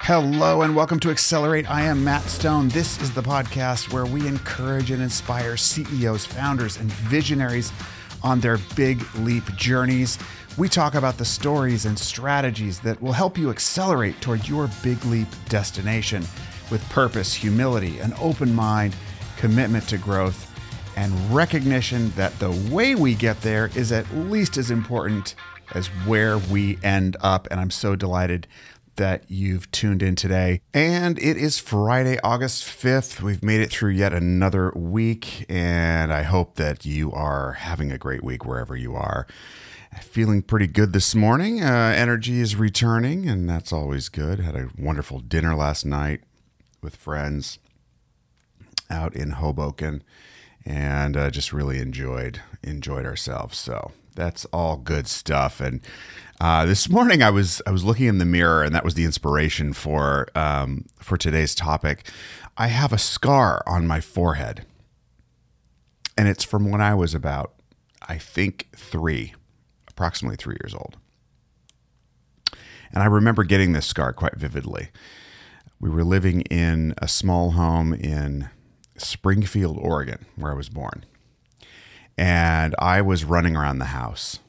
Hello and welcome to Accelerate. I am Matt Stone. This is the podcast where we encourage and inspire CEOs, founders, and visionaries on their big leap journeys. We talk about the stories and strategies that will help you accelerate toward your big leap destination with purpose, humility, an open mind, commitment to growth, and recognition that the way we get there is at least as important as where we end up. And I'm so delighted that you've tuned in today. And it is Friday, August 5th. We've made it through yet another week, and I hope that you are having a great week wherever you are. Feeling pretty good this morning. Energy is returning, and that's always good. Had a wonderful dinner last night with friends out in Hoboken, and just really enjoyed ourselves. So that's all good stuff. And this morning I was looking in the mirror, and that was the inspiration for today's topic. I have a scar on my forehead, and it's from when I was about, I think, approximately 3 years old. And I remember getting this scar quite vividly. We were living in a small home in Springfield, Oregon, where I was born. And I was running around the house.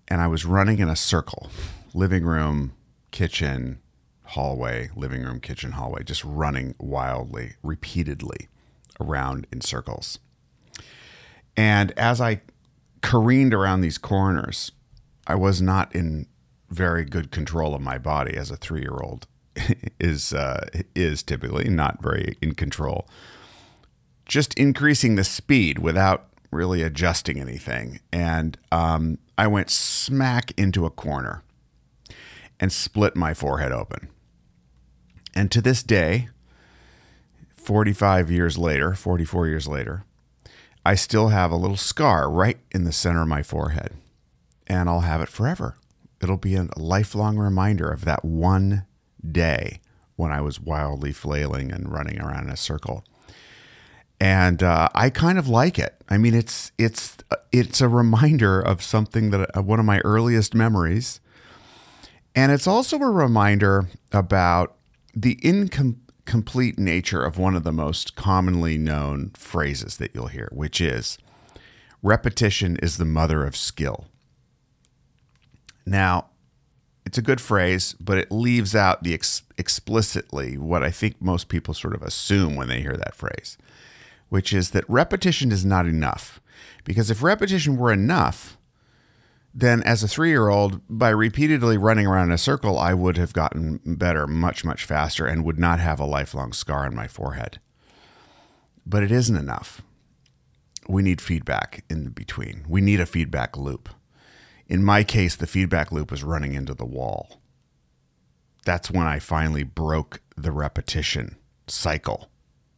And I was running in a circle, living room, kitchen, hallway, living room, kitchen, hallway, just running wildly, repeatedly around in circles. And as I careened around these corners, I was not in very good control of my body, as a 3-year-old is typically not very in control. Just increasing the speed without really adjusting anything. And I went smack into a corner and split my forehead open. And to this day, 44 years later, I still have a little scar right in the center of my forehead. And I'll have it forever. It'll be a lifelong reminder of that one day when I was wildly flailing and running around in a circle. And I kind of like it. I mean, it's a reminder of something that one of my earliest memories, and it's also a reminder about the incomplete nature of one of the most commonly known phrases that you'll hear, which is repetition is the mother of skill. Now, it's a good phrase, but it leaves out the explicitly what I think most people sort of assume when they hear that phrase, which is that repetition is not enough. Because if repetition were enough, then as a 3-year-old, by repeatedly running around in a circle, I would have gotten better much, much faster and would not have a lifelong scar on my forehead. But it isn't enough. We need feedback in between. We need a feedback loop. In my case, the feedback loop was running into the wall. That's when I finally broke the repetition cycle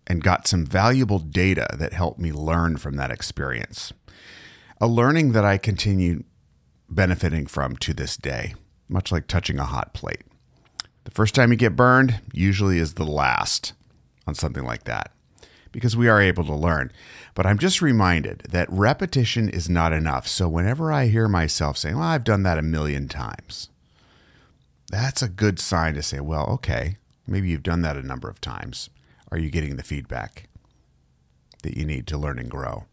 and got some valuable data that helped me learn from that experience. A learning that I continue benefiting from to this day, much like touching a hot plate. The first time you get burned usually is the last on something like that, because we are able to learn. But I'm just reminded that repetition is not enough. So whenever I hear myself saying, well, I've done that 1,000,000 times, that's a good sign to say, well, okay, maybe you've done that a number of times. Are you getting the feedback that you need to learn and grow?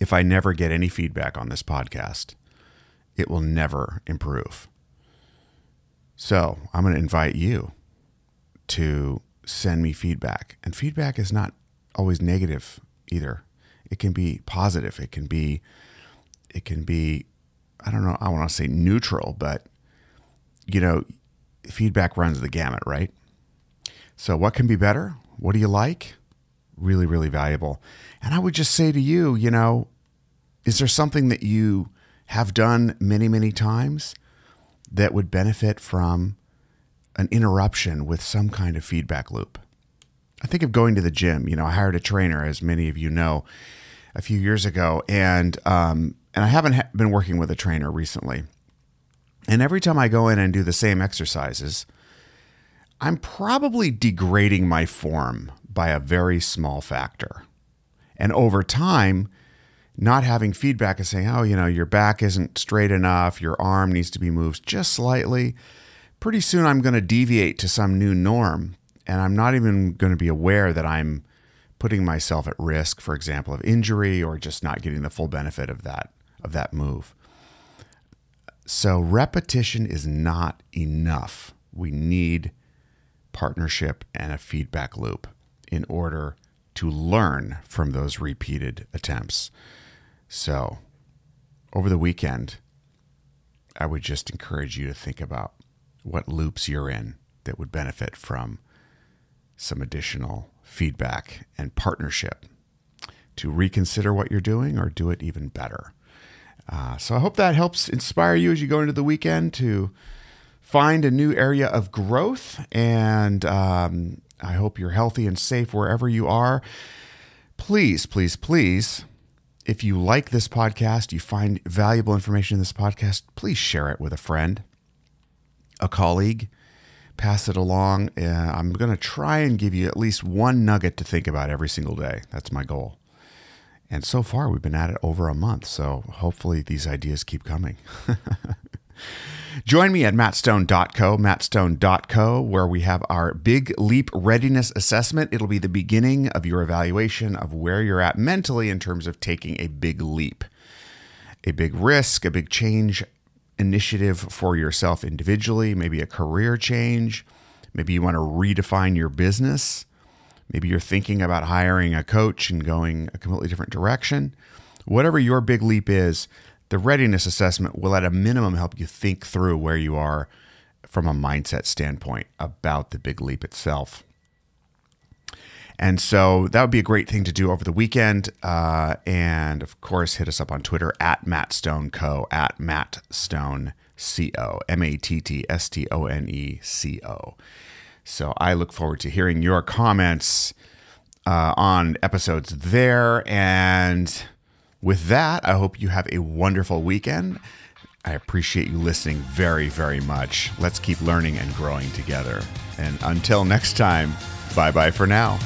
If I never get any feedback on this podcast, it will never improve. So I'm going to invite you to send me feedback. And feedback is not always negative either. It can be positive. It can be, I don't know, I want to say neutral, but feedback runs the gamut, right? So what can be better? What do you like? Really, really valuable. And I would just say to you, is there something that you have done many, many times that would benefit from an interruption with some kind of feedback loop? I think of going to the gym. I hired a trainer, as many of you know, a few years ago, and I haven't been working with a trainer recently. And every time I go in and do the same exercises, I'm probably degrading my form by a very small factor. And over time, not having feedback and saying, your back isn't straight enough, your arm needs to be moved just slightly, pretty soon I'm going to deviate to some new norm, and I'm not even going to be aware that I'm putting myself at risk, for example, of injury or just not getting the full benefit of that move. So repetition is not enough. We need partnership and a feedback loop in order to learn from those repeated attempts. So over the weekend, I would just encourage you to think about what loops you're in that would benefit from some additional feedback and partnership to reconsider what you're doing or do it even better. So I hope that helps inspire you as you go into the weekend to find a new area of growth. And I hope you're healthy and safe wherever you are. Please, please, please, if you like this podcast, you find valuable information in this podcast, please share it with a friend, a colleague. Pass it along. I'm going to try and give you at least one nugget to think about every single day. That's my goal. And so far, we've been at it over a month. So hopefully these ideas keep coming. Join me at mattstone.co, where we have our Big Leap Readiness Assessment. It'll be the beginning of your evaluation of where you're at mentally in terms of taking a big leap, a big risk, a big change initiative for yourself individually, maybe a career change. Maybe you want to redefine your business. Maybe you're thinking about hiring a coach and going a completely different direction. Whatever your big leap is, the readiness assessment will at a minimum help you think through where you are from a mindset standpoint about the big leap itself. And so that would be a great thing to do over the weekend. And of course, hit us up on Twitter at MattStoneCo, at MattStoneCo, MattStoneCo. So I look forward to hearing your comments on episodes there. And with that, I hope you have a wonderful weekend. I appreciate you listening very, very much. Let's keep learning and growing together. And until next time, bye-bye for now.